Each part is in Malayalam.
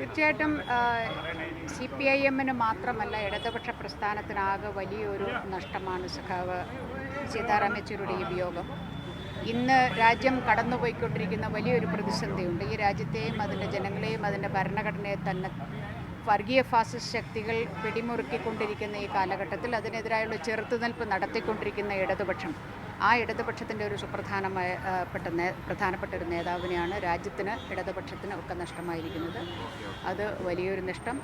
തീർച്ചയായിട്ടും CPIM-ന് മാത്രമല്ല ഇടതുപക്ഷ പ്രസ്ഥാനത്തിനാകെ വലിയൊരു നഷ്ടമാണ് സഖാവ് സീതാറാം യെച്ചൂരിയുടെ ഈ വിയോഗം. ഇന്ന് രാജ്യം കടന്നുപോയിക്കൊണ്ടിരിക്കുന്ന വലിയൊരു പ്രതിസന്ധിയുണ്ട്. ഈ രാജ്യത്തെയും അതിൻ്റെ ജനങ്ങളെയും അതിൻ്റെ ഭരണഘടനയെ തന്നെ വർഗീയ ഫാസിസ്റ്റ് ശക്തികൾ പിടിമുറുക്കിക്കൊണ്ടിരിക്കുന്ന ഈ കാലഘട്ടത്തിൽ അതിനെതിരായുള്ള ചെറുത്തുനിൽപ്പ് നടത്തിക്കൊണ്ടിരിക്കുന്ന ഇടതുപക്ഷം, ആ ഇടതുപക്ഷത്തിൻ്റെ ഒരു പ്രധാനപ്പെട്ട ഒരു നേതാവിനെയാണ് രാജ്യത്തിന് ഇടതുപക്ഷത്തിന് ഒക്കെ നഷ്ടമായിരിക്കുന്നത്. അത് വലിയൊരു നഷ്ടം.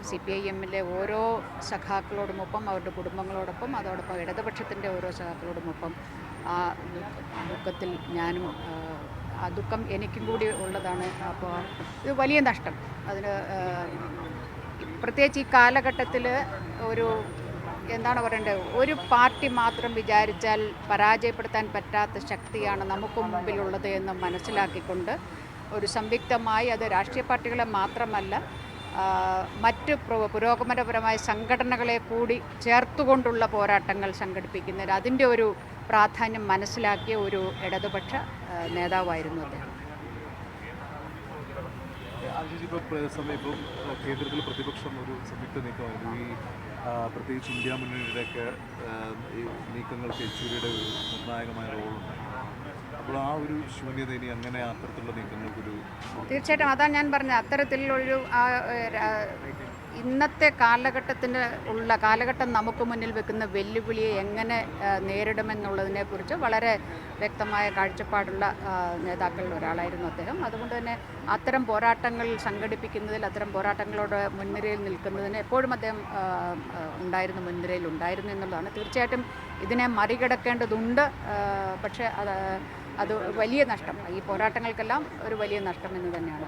CPIM-ലെ ഓരോ സഖാക്കളോടുമൊപ്പം അവരുടെ കുടുംബങ്ങളോടൊപ്പം അതോടൊപ്പം ഇടതുപക്ഷത്തിൻ്റെ ഓരോ സഖാക്കളോടുമൊപ്പം ആ ദുഃഖത്തിൽ ഞാനും ആ ദുഃഖം എനിക്കും കൂടി ഉള്ളതാണ്. അപ്പോൾ ഇത് വലിയ നഷ്ടം. അതിന് പ്രത്യേകിച്ച് ഈ കാലഘട്ടത്തിൽ എന്താണ് പറയേണ്ടത്, ഒരു പാർട്ടി മാത്രം വിചാരിച്ചാൽ പരാജയപ്പെടുത്താൻ പറ്റാത്ത ശക്തിയാണ് നമുക്ക് മുമ്പിലുള്ളത് എന്ന് മനസ്സിലാക്കിക്കൊണ്ട് ഒരു സംയുക്തമായി, അത് രാഷ്ട്രീയ പാർട്ടികളെ മാത്രമല്ല മറ്റ് പുരോഗമനപരമായ സംഘടനകളെ കൂടി ചേർത്തുകൊണ്ടുള്ള പോരാട്ടങ്ങൾ സംഘടിപ്പിക്കുന്നതിന് അതിൻ്റെ ഒരു പ്രാധാന്യം മനസ്സിലാക്കിയ ഒരു ഇടതുപക്ഷ നേതാവായിരുന്നു അദ്ദേഹം. സമയം കേന്ദ്രത്തിൽ പ്രതിപക്ഷം ഒരു സംയുക്ത നീക്കമായിരുന്നു. ഈ പ്രത്യേകിച്ച് ഇന്ത്യ മുന്നണിയുടെയൊക്കെ ഈ നീക്കങ്ങൾക്ക് യെച്ചൂരിയുടെ ഒരു നിർണായകമായ റോളുണ്ട്. അപ്പോൾ ആ ഒരു ശൂന്യത ഇനി അങ്ങനെ അത്തരത്തിലുള്ള നീക്കങ്ങൾക്കൊരു തീർച്ചയായിട്ടും അതാണ് ഞാൻ പറഞ്ഞത്. അത്തരത്തിലുള്ളൊരു ഇന്നത്തെ കാലഘട്ടം നമുക്ക് മുന്നിൽ വെക്കുന്ന വെല്ലുവിളിയെ എങ്ങനെ നേരിടുമെന്നുള്ളതിനെക്കുറിച്ച് വളരെ വ്യക്തമായ കാഴ്ചപ്പാടുള്ള നേതാക്കളിൽ ഒരാളായിരുന്നു അദ്ദേഹം. അതുകൊണ്ട് തന്നെ അത്തരം പോരാട്ടങ്ങൾ സംഘടിപ്പിക്കുന്നതിൽ, അത്തരം പോരാട്ടങ്ങളോട് മുൻനിരയിൽ നിൽക്കുന്നതിന് എപ്പോഴും അദ്ദേഹം മുൻനിരയിൽ ഉണ്ടായിരുന്നു എന്നുള്ളതാണ്. തീർച്ചയായിട്ടും ഇതിനെ മറികടക്കേണ്ടതുണ്ട്. പക്ഷേ അത് വലിയ നഷ്ടം, ഈ പോരാട്ടങ്ങൾക്കെല്ലാം ഒരു വലിയ നഷ്ടം എന്ന് തന്നെയാണ്.